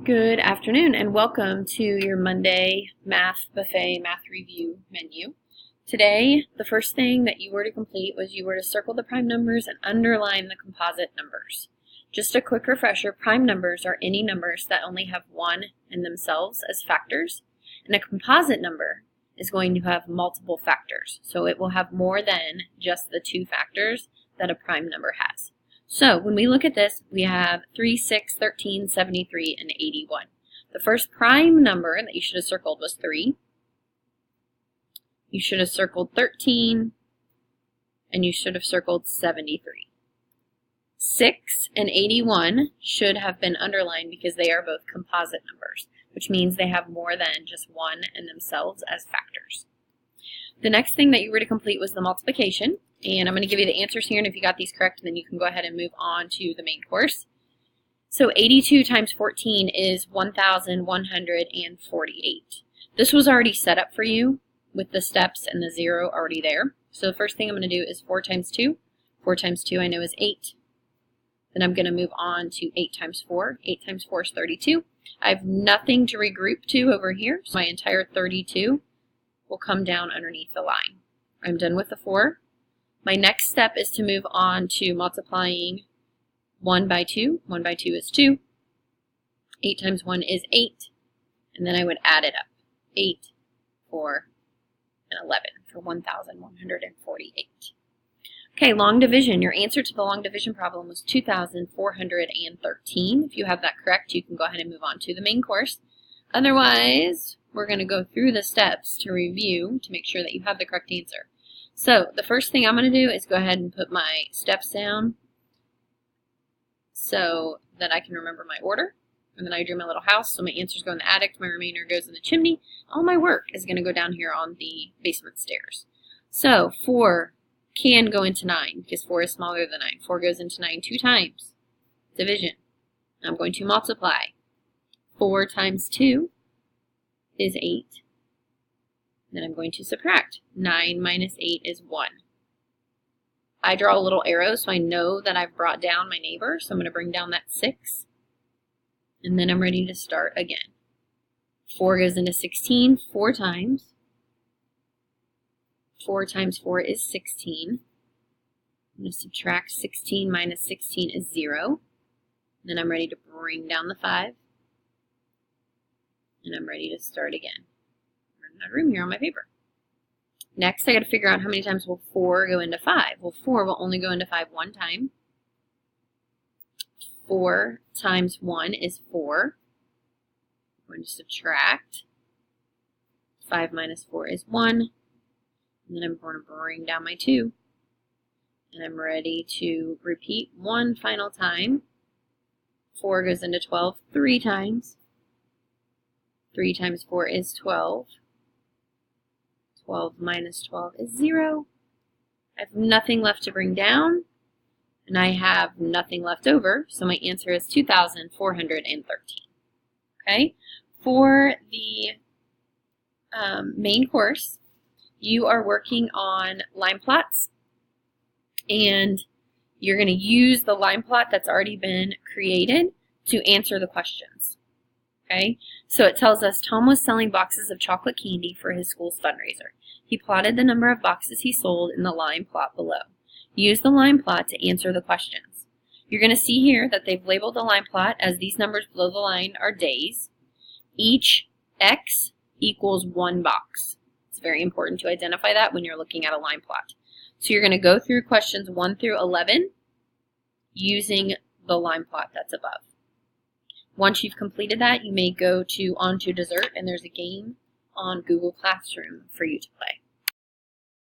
Good afternoon and welcome to your Monday Math Buffet Math Review menu. Today, the first thing that you were to complete was you were to circle the prime numbers and underline the composite numbers. Just a quick refresher, prime numbers are any numbers that only have one in themselves as factors, and a composite number is going to have multiple factors. So it will have more than just the two factors that a prime number has. So when we look at this, we have 3, 6, 13, 73, and 81. The first prime number that you should have circled was 3. You should have circled 13, and you should have circled 73. 6 and 81 should have been underlined because they are both composite numbers, which means they have more than just one in themselves as factors. The next thing that you were to complete was the multiplication. And I'm going to give you the answers here, and if you got these correct, then you can go ahead and move on to the main course. So 82 times 14 is 1,148. This was already set up for you with the steps and the 0 already there. So the first thing I'm going to do is 4 times 2. 4 times 2 I know is 8. Then I'm going to move on to 8 times 4. 8 times 4 is 32. I have nothing to regroup to over here, so my entire 32 will come down underneath the line. I'm done with the 4. My next step is to move on to multiplying 1 by 2. 1 by 2 is 2. 8 times 1 is 8. And then I would add it up. 8, 4, and 11 for 1,148. Okay, long division. Your answer to the long division problem was 2,413. If you have that correct, you can go ahead and move on to the main course. Otherwise, we're going to go through the steps to review to make sure that you have the correct answer. So the first thing I'm going to do is go ahead and put my steps down so that I can remember my order. And then I drew my little house, so my answers go in the attic, my remainder goes in the chimney. All my work is going to go down here on the basement stairs. So 4 can go into 9 because 4 is smaller than 9. 4 goes into 9 2 times. Division. I'm going to multiply. 4 times 2 is 8. Then I'm going to subtract. 9 minus 8 is 1. I draw a little arrow so I know that I've brought down my neighbor, so I'm going to bring down that 6. And then I'm ready to start again. 4 goes into 16 4 times. 4 times 4 is 16. I'm going to subtract 16 minus 16 is 0. Then I'm ready to bring down the 5. And I'm ready to start again. Out of room here on my paper. Next, I got to figure out how many times will 4 go into 5. Well, 4 will only go into 5 one time. 4 times 1 is 4. I'm going to subtract. 5 minus 4 is 1. And then I'm going to bring down my 2. And I'm ready to repeat one final time. 4 goes into 12 3 times. 3 times 4 is 12. 12 minus 12 is 0. I have nothing left to bring down, and I have nothing left over, so my answer is 2,413. Okay? For the main course, you are working on line plots, and you're going to use the line plot that's already been created to answer the questions. Okay, so it tells us Tom was selling boxes of chocolate candy for his school's fundraiser. He plotted the number of boxes he sold in the line plot below. Use the line plot to answer the questions. You're going to see here that they've labeled the line plot as these numbers below the line are days. Each X equals 1 box. It's very important to identify that when you're looking at a line plot. So you're going to go through questions 1 through 11 using the line plot that's above. Once you've completed that, you may go on to dessert, and there's a game on Google Classroom for you to play.